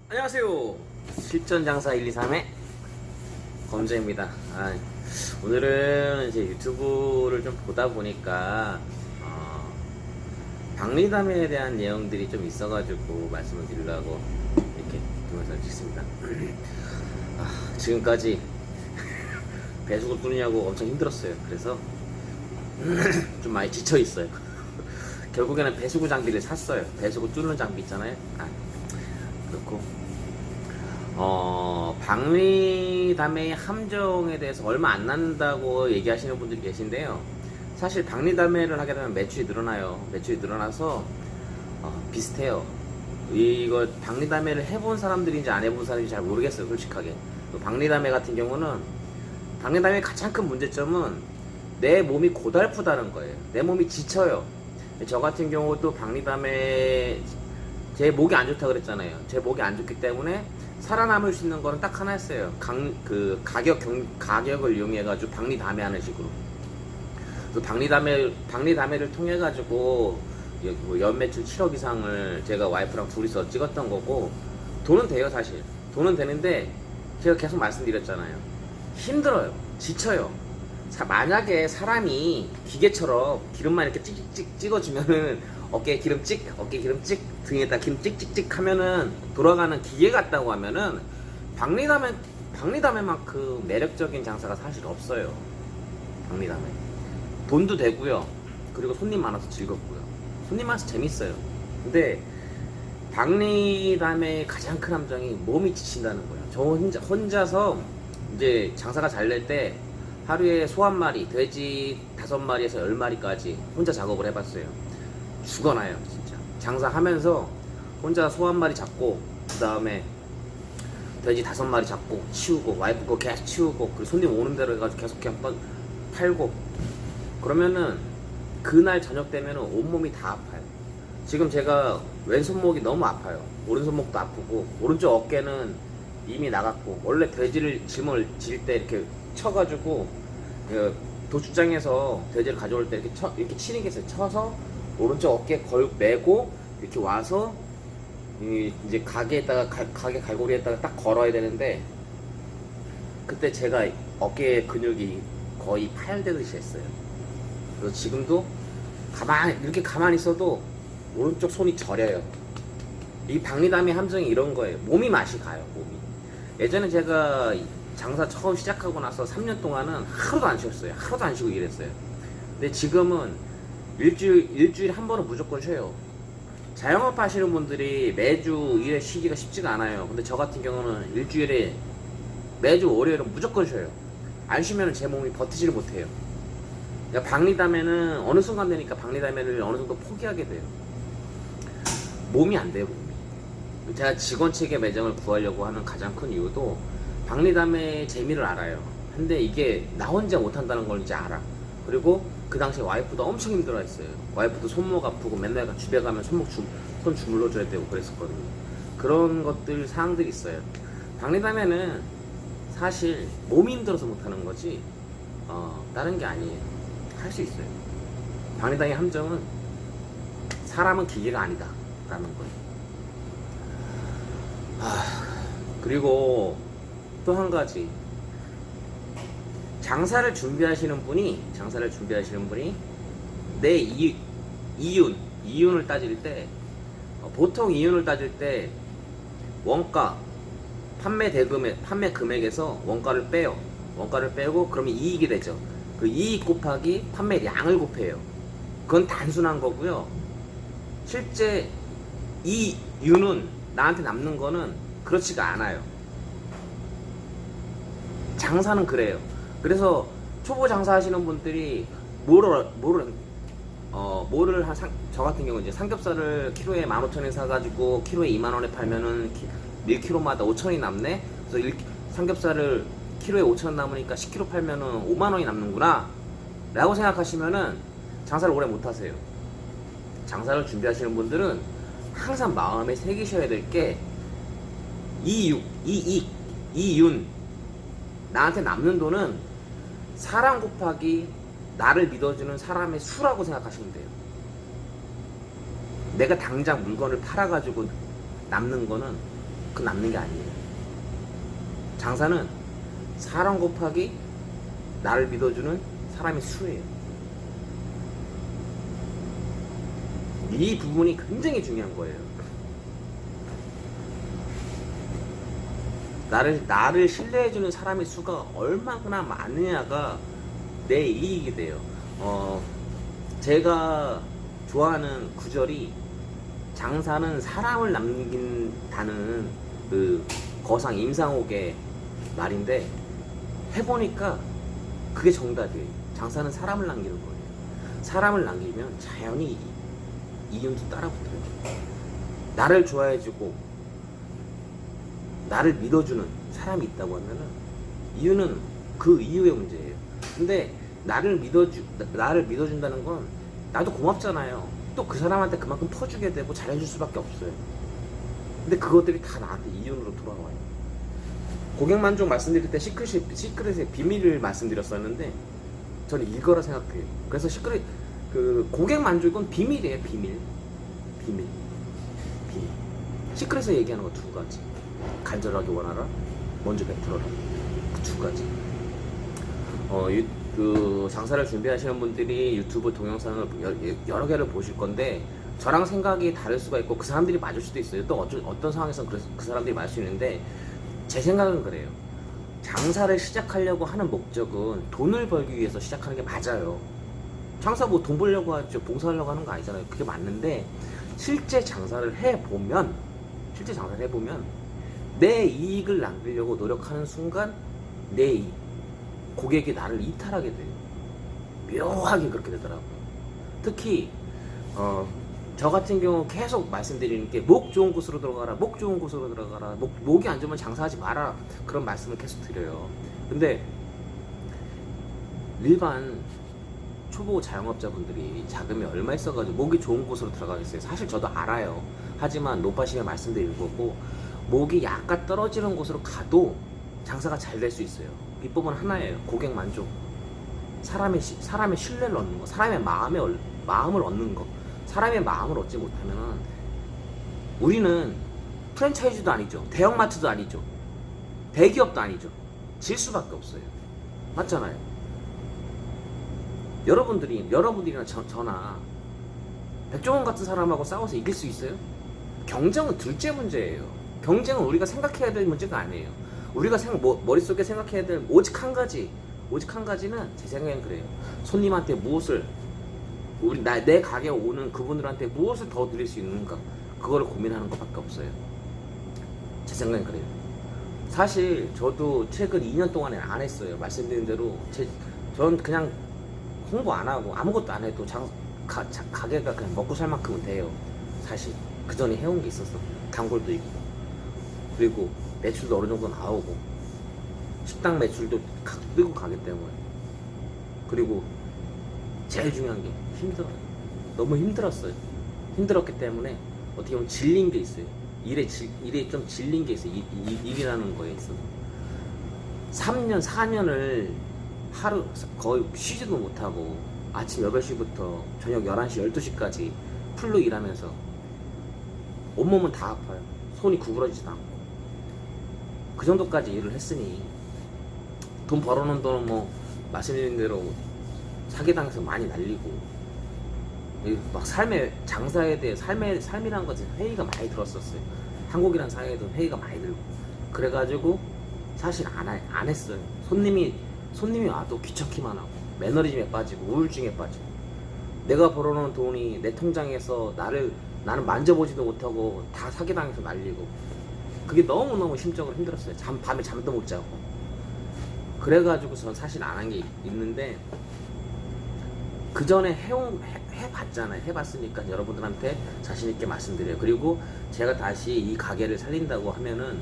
안녕하세요. 실전장사 123의 검재입니다. 오늘은 이제 유튜브를 좀 보다 보니까 박리담에 대한 내용들이 좀 있어가지고 말씀을 드리려고 이렇게 동영상을 찍습니다. 지금까지 배수구 뚫느냐고 엄청 힘들었어요. 그래서 좀 많이 지쳐 있어요. 결국에는 배수구 장비를 샀어요. 배수구 뚫는 장비 있잖아요. 그렇고 박리담의 함정에 대해서 얼마 안 난다고 얘기하시는 분들이 계신데요. 사실 박리담회를 하게 되면 매출이 늘어나요. 매출이 늘어나서 비슷해요. 이거 박리담회를 해본 사람들인지 안 해본 사람인지 잘 모르겠어요, 솔직하게. 박리담회 같은 경우는 박리담회의 가장 큰 문제점은 내 몸이 고달프다는 거예요. 내 몸이 지쳐요. 저 같은 경우도 박리담회 제 목이 안 좋다 그랬잖아요. 제 목이 안 좋기 때문에 살아남을 수 있는 거는 딱 하나였어요. 가격을 이용해가지고 박리담회 하는 식으로. 박리담회를 통해가지고 연매출 7억 이상을 제가 와이프랑 둘이서 찍었던 거고, 돈은 돼요, 사실. 돈은 되는데, 제가 계속 말씀드렸잖아요. 힘들어요. 지쳐요. 만약에 사람이 기계처럼 기름만 이렇게 찍찍찍 찍어주면은 어깨에 기름 찍, 등에다 기름 찍찍찍 하면은 돌아가는 기계 같다고 하면은 박리담회만큼 매력적인 장사가 사실 없어요. 박리담회. 돈도 되고요. 그리고 손님 많아서 즐겁고요. 손님 많아서 재밌어요. 근데 박리담회의 가장 큰 함정이 몸이 지친다는 거예요. 저 혼자서 이제 장사가 잘 될 때 하루에 소 1마리, 돼지 5마리에서 10마리까지 혼자 작업을 해봤어요. 죽어나요, 진짜. 장사하면서 혼자 소 1마리 잡고, 그 다음에 돼지 5마리 잡고 치우고, 와이프 거 계속 치우고, 그리고 손님 오는 대로 해가지고 계속 그냥 팔고, 그러면은 그날 저녁 되면은 온몸이 다 아파요. 지금 제가 왼손목이 너무 아파요. 오른손목도 아프고, 오른쪽 어깨는 이미 나갔고, 원래 돼지를 짐을 질 때 이렇게 쳐가지고 도축장에서 돼지를 가져올 때 이렇게 치는 게 있어요. 쳐서 오른쪽 어깨에 메고 이렇게 와서 이제 가게 갈고리에다가 딱 걸어야 되는데, 그때 제가 어깨 근육이 거의 파열되듯이 했어요. 그래서 지금도 이렇게 가만히 있어도 오른쪽 손이 저려요. 이 박리담의 함정이 이런 거예요. 몸이 맛이 가요, 몸이. 예전에 제가 장사 처음 시작하고 나서 3년 동안은 하루도 안 쉬었어요. 하루도 안 쉬고 일했어요. 근데 지금은 일주일에 한 번은 무조건 쉬어요. 자영업 하시는 분들이 매주 일에 쉬기가 쉽지가 않아요. 근데 저 같은 경우는 일주일에 매주 월요일은 무조건 쉬어요. 안 쉬면 제 몸이 버티지를 못해요. 그러니까 박리담회는 어느 순간 되니까 박리담회를 어느 정도 포기하게 돼요. 몸이 안 돼요, 몸이. 제가 직원 체계 매장을 구하려고 하는 가장 큰 이유도 박리담회의 재미를 알아요. 근데 이게 나 혼자 못한다는 걸 이제 알아. 그리고 그 당시에 와이프도 엄청 힘들어 했어요. 와이프도 손목 아프고 맨날 집에 가면 손 주물러줘야 되고 그랬었거든요. 그런 사항들이 있어요. 박리담회는 사실 몸이 힘들어서 못하는 거지 다른 게 아니에요. 할 수 있어요. 박리담의 함정은 사람은 기계가 아니다 라는 거예요. 그리고 또 한 가지, 장사를 준비하시는 분이 내 이윤을 따질 때, 보통 이윤을 따질 때 원가, 판매 금액에서 원가를 빼요. 원가를 빼고 그러면 이익이 되죠. 그 이익 곱하기 판매량을 곱해요. 그건 단순한 거고요. 실제 이윤은 나한테 남는 거는 그렇지가 않아요. 장사는 그래요. 그래서 초보 장사하시는 분들이 저 같은 경우 이제 삼겹살을 키로에 15,000원에 사가지고 키로에 2만원에 팔면은 1kg마다 5,000원이 남네. 그래서 삼겹살을 키로에 5,000원 남으니까 10kg 팔면은 5만원이 남는구나 라고 생각하시면은 장사를 오래 못 하세요. 장사를 준비하시는 분들은 항상 마음에 새기셔야 될 게 이윤, 나한테 남는 돈은 사람 곱하기 나를 믿어주는 사람의 수라고 생각하시면 돼요. 내가 당장 물건을 팔아가지고 남는 거는 그 남는 게 아니에요. 장사는 사람 곱하기 나를 믿어주는 사람의 수예요. 이 부분이 굉장히 중요한 거예요. 나를 신뢰해주는 사람의 수가 얼마나 많으냐가 내 이익이 돼요. 제가 좋아하는 구절이 장사는 사람을 남긴다는 그 거상 임상옥의 말인데 해보니까 그게 정답이에요. 장사는 사람을 남기는 거예요. 사람을 남기면 자연히 이윤도 따라붙어요. 나를 좋아해주고 나를 믿어주는 사람이 있다고 하면은 이유는 그 이유의 문제예요. 근데 나를 믿어준다는 건 나도 고맙잖아요. 또 그 사람한테 그만큼 퍼주게 되고 잘해줄 수밖에 없어요. 근데 그것들이 다 나한테 이윤으로 돌아와요. 고객 만족 말씀드릴 때 시크릿의 비밀을 말씀드렸었는데 저는 이거라 생각해요. 그래서 그 고객 만족은 비밀이에요. 비밀. 시크릿에서 얘기하는 거 두 가지. 간절하게 원하라, 먼저 베풀어라. 그 두 가지. 그 장사를 준비하시는 분들이 유튜브 동영상을 여러 개를 보실 건데 저랑 생각이 다를 수가 있고 그 사람들이 맞을 수도 있어요. 또 어떤 상황에서는 그 사람들이 맞을 수 있는데 제 생각은 그래요. 장사를 시작하려고 하는 목적은 돈을 벌기 위해서 시작하는 게 맞아요. 장사 뭐 돈 벌려고 하죠. 봉사하려고 하는 거 아니잖아요. 그게 맞는데 실제 장사를 해보면 내 이익을 남기려고 노력하는 순간 내 이익, 고객이 나를 이탈하게 돼요. 묘하게 그렇게 되더라고요. 특히 저 같은 경우 계속 말씀드리는 게 목 좋은 곳으로 들어가라, 목 좋은 곳으로 들어가라, 목이 안 좋으면 장사하지 마라, 그런 말씀을 계속 드려요. 근데 일반 초보 자영업자분들이 자금이 얼마 있어가지고 목이 좋은 곳으로 들어가겠어요. 사실 저도 알아요. 하지만 노파심에 말씀드리는 거고, 목이 약간 떨어지는 곳으로 가도 장사가 잘 될 수 있어요. 비법은 하나예요. 고객 만족. 사람의 신뢰를 얻는 거, 사람의 마음을 얻는 거. 사람의 마음을 얻지 못하면 우리는 프랜차이즈도 아니죠. 대형마트도 아니죠. 대기업도 아니죠. 질 수밖에 없어요. 맞잖아요. 여러분들이나 저나 백종원 같은 사람하고 싸워서 이길 수 있어요? 경쟁은 둘째 문제예요. 경쟁은 우리가 생각해야 될 문제가 아니에요. 우리가 머릿속에 생각해야 될 오직 한 가지는 제 생각엔 그래요. 손님한테 무엇을, 내 가게에 오는 그분들한테 무엇을 더 드릴 수 있는가, 그거를 고민하는 것밖에 없어요. 제 생각엔 그래요. 사실 저도 최근 2년 동안에 안 했어요. 말씀드린 대로 전 그냥 홍보 안 하고 아무것도 안 해도 가게가 그냥 먹고 살 만큼은 돼요. 사실 그 전에 해온 게 있었어. 단골도 있고, 그리고 매출도 어느 정도 나오고, 식당 매출도 끌고 가기 때문에. 그리고 제일 중요한 게 힘들어요. 너무 힘들었어요. 힘들었기 때문에 어떻게 보면 질린 게 있어요. 일에 좀 질린 게 있어요. 일이라는 거에 있어서 3년 4년을 하루 거의 쉬지도 못하고 아침 8시부터 저녁 11시 12시까지 풀로 일하면서 온몸은 다 아파요. 손이 구부러지지도 않고. 그 정도까지 일을 했으니 돈 벌어놓은 돈은 뭐 말씀드린 대로 사기당해서 많이 날리고, 막 장사에 대해 삶이라는 것에 회의가 많이 들었었어요. 한국이란 사회에도 회의가 많이 들고. 그래가지고 사실 안 했어요. 손님이 와도 귀찮기만 하고, 매너리즘에 빠지고, 우울증에 빠지고, 내가 벌어놓은 돈이 내 통장에서 나는 만져보지도 못하고 다 사기당해서 날리고, 그게 너무너무 심적으로 힘들었어요. 밤에 잠도 못 자고. 그래가지고 전 사실 안 한 게 있는데, 그 전에 해봤잖아요. 해봤으니까 여러분들한테 자신있게 말씀드려요. 그리고 제가 다시 이 가게를 살린다고 하면은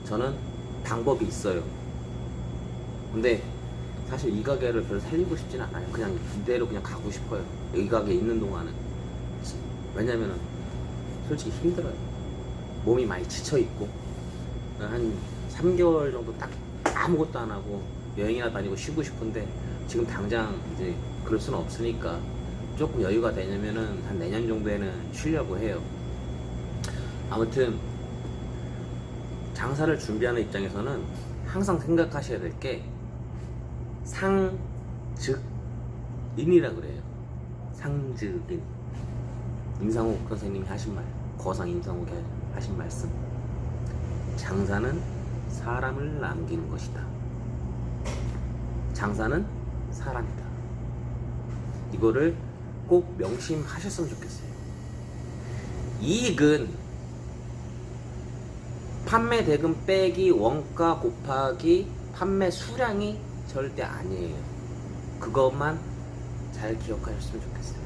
저는 방법이 있어요. 근데 사실 이 가게를 별로 살리고 싶진 않아요. 그냥 이대로 그냥 가고 싶어요. 이 가게에 있는 동안은. 왜냐면은 솔직히 힘들어요. 몸이 많이 지쳐있고, 한 3개월 정도 딱 아무것도 안 하고 여행이나 다니고 쉬고 싶은데, 지금 당장 이제 그럴 수는 없으니까 조금 여유가 되냐면은 한 내년 정도에는 쉬려고 해요. 아무튼 장사를 준비하는 입장에서는 항상 생각하셔야 될 게 상즉인이라 그래요. 상즉인. 임상옥 선생님이 하신 말, 거상 임상옥이 하신 말씀. 장사는 사람을 남기는 것이다. 장사는 사람이다. 이거를 꼭 명심하셨으면 좋겠어요. 이익은 판매 대금 빼기 원가 곱하기 판매 수량이 절대 아니에요. 그것만 잘 기억하셨으면 좋겠어요.